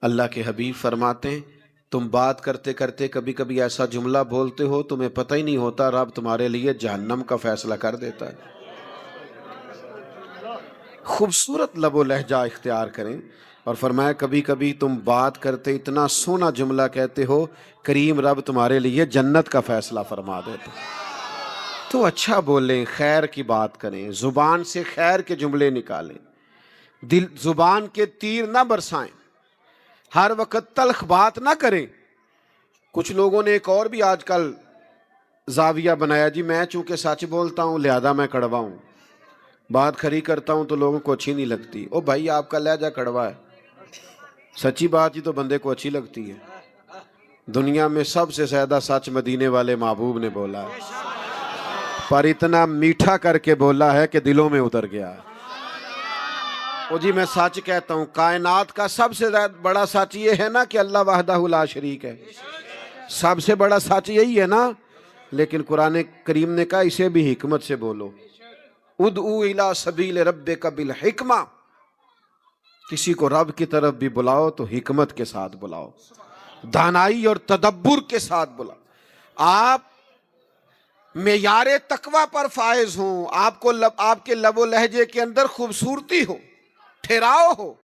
अल्लाह के हबीब फरमाते हैं, तुम बात करते करते कभी कभी ऐसा जुमला बोलते हो तुम्हें पता ही नहीं होता, रब तुम्हारे लिए जहन्नम का फैसला कर देता है। खूबसूरत लबो लहजा इख्तियार करें। और फरमाया कभी कभी तुम बात करते इतना सोना जुमला कहते हो, करीम रब तुम्हारे लिए जन्नत का फैसला फरमा देता। तो अच्छा बोलें, खैर की बात करें, जुबान से खैर के जुमले निकालें, दिल जुबान के तीर ना बरसाएं, हर वक्त तल्ख बात ना करें। कुछ लोगों ने एक और भी आजकल जाविया बनाया जी, मैं चूंकि सच बोलता हूं लिहाजा मैं कड़वा हूं, बात खरी करता हूं तो लोगों को अच्छी नहीं लगती। ओ भाई आपका लहजा कड़वा है, सच्ची बात ही तो बंदे को अच्छी लगती है। दुनिया में सबसे ज्यादा सच मदीने वाले महबूब ने बोला है, पर इतना मीठा करके बोला है कि दिलों में उतर गया है। ओ जी मैं सच कहता हूं, कायनात का सबसे बड़ा सच ये है ना कि अल्लाह वहदहु ला शरीक है, सबसे बड़ा सच यही है ना। लेकिन कुरान करीम ने कहा इसे भी हिकमत से बोलो, उदउ इला सबील रब्बिका बिल हिकमा, किसी को रब की तरफ भी बुलाओ तो हिकमत के साथ बुलाओ, दानाई और तदब्बुर के साथ बुलाओ। आप मेयारे तकवा पर फायज हो, आपको आपके लबो लहजे के अंदर खूबसूरती हो, ठहराव हो,